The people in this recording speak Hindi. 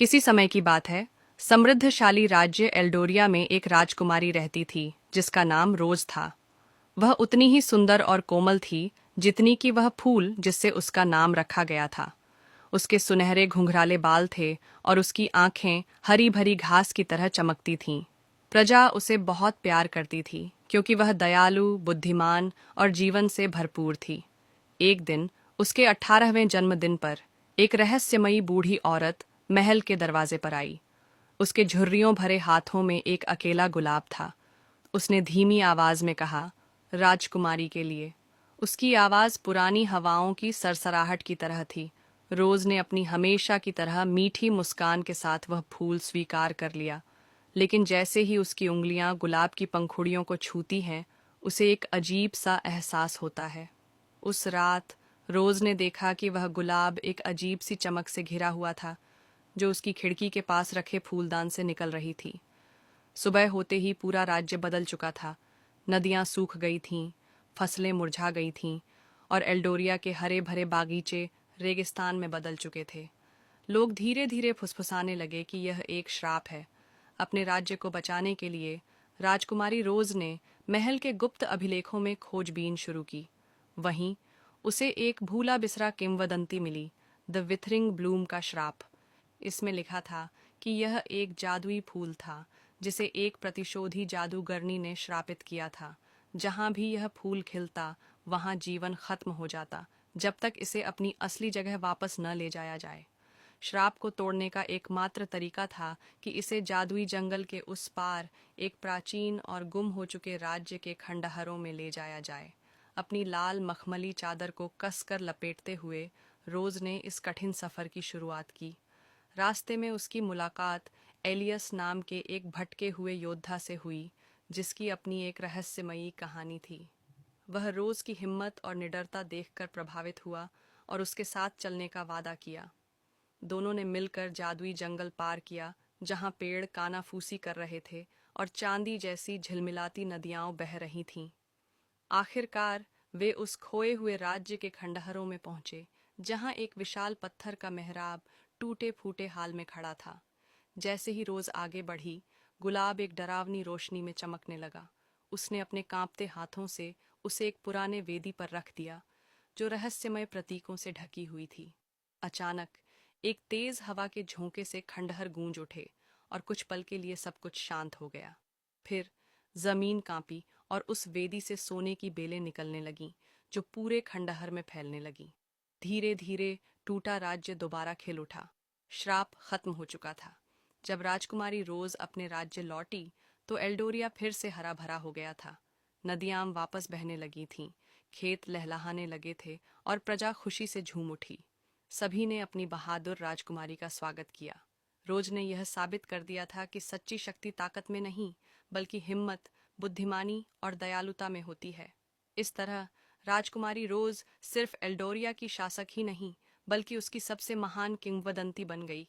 किसी समय की बात है। समृद्धशाली राज्य एल्डोरिया में एक राजकुमारी रहती थी जिसका नाम रोज था। वह उतनी ही सुंदर और कोमल थी जितनी कि वह फूल जिससे उसका नाम रखा गया था। उसके सुनहरे घुंघराले बाल थे और उसकी आंखें हरी भरी घास की तरह चमकती थीं। प्रजा उसे बहुत प्यार करती थी क्योंकि वह दयालु, बुद्धिमान और जीवन से भरपूर थी। एक दिन उसके 18वें जन्मदिन पर एक रहस्यमयी बूढ़ी औरत महल के दरवाजे पर आई। उसके झुर्रियों भरे हाथों में एक अकेला गुलाब था। उसने धीमी आवाज में कहा, राजकुमारी के लिए। उसकी आवाज पुरानी हवाओं की सरसराहट की तरह थी। रोज ने अपनी हमेशा की तरह मीठी मुस्कान के साथ वह फूल स्वीकार कर लिया, लेकिन जैसे ही उसकी उंगलियां गुलाब की पंखुड़ियों को छूती हैं, उसे एक अजीब सा एहसास होता है। उस रात रोज ने देखा कि वह गुलाब एक अजीब सी चमक से घिरा हुआ था जो उसकी खिड़की के पास रखे फूलदान से निकल रही थी। सुबह होते ही पूरा राज्य बदल चुका था। नदियां सूख गई थीं, फसलें मुरझा गई थीं और एल्डोरिया के हरे भरे बागीचे रेगिस्तान में बदल चुके थे। लोग धीरे धीरे फुसफुसाने लगे कि यह एक श्राप है। अपने राज्य को बचाने के लिए राजकुमारी रोज ने महल के गुप्त अभिलेखों में खोजबीन शुरू की। वहीं उसे एक भूला बिसरा किंवदंती मिली, द विथरिंग ब्लूम का श्राप। इसमें लिखा था कि यह एक जादुई फूल था जिसे एक प्रतिशोधी जादूगरनी ने श्रापित किया था। जहां भी यह फूल खिलता वहां जीवन खत्म हो जाता, जब तक इसे अपनी असली जगह वापस न ले जाया जाए। श्राप को तोड़ने का एकमात्र तरीका था कि इसे जादुई जंगल के उस पार एक प्राचीन और गुम हो चुके राज्य के खंडहरों में ले जाया जाए। अपनी लाल मखमली चादर को कसकर लपेटते हुए रोज ने इस कठिन सफर की शुरुआत की। रास्ते में उसकी मुलाकात एलियस नाम के एक भटके हुए योद्धा से हुई जिसकी अपनी एक रहस्यमयी कहानी थी। वह रोज की हिम्मत और निडरता देखकर प्रभावित हुआ और उसके साथ चलने का वादा किया। दोनों ने मिलकर जादुई जंगल पार किया जहां पेड़ कानाफूसी कर रहे थे और चांदी जैसी झिलमिलाती नदियां बह रही थीं। आखिरकार वे उस खोए हुए राज्य के खंडहरों में पहुंचे जहां एक विशाल पत्थर का मेहराब टूटे फूटे हाल में खड़ा था। जैसे ही रोज आगे बढ़ी, गुलाब एक डरावनी रोशनी में चमकने लगा। उसने अपने कांपते हाथों से उसे एक पुराने वेदी पर रख दिया जो रहस्यमय प्रतीकों से ढकी हुई थी। अचानक एक तेज हवा के झोंके से खंडहर गूंज उठे और कुछ पल के लिए सब कुछ शांत हो गया। फिर जमीन कांपी और उस वेदी से सोने की बेलें निकलने लगीं जो पूरे खंडहर में फैलने लगीं। धीरे धीरे टूटा राज्य दोबारा खिल उठा। श्राप खत्म हो चुका था। जब राजकुमारी रोज अपने राज्य लौटी तो एल्डोरिया फिर से हरा भरा हो गया था। नदियां वापस बहने लगी थीं, खेत लहलहाने लगे थे और प्रजा खुशी से झूम उठी। सभी ने अपनी बहादुर राजकुमारी का स्वागत किया। रोज ने यह साबित कर दिया था कि सच्ची शक्ति ताकत में नहीं, बल्कि हिम्मत, बुद्धिमानी और दयालुता में होती है। इस तरह राजकुमारी रोज सिर्फ एल्डोरिया की शासक ही नहीं, बल्कि उसकी सबसे महान किंवदंती बन गई।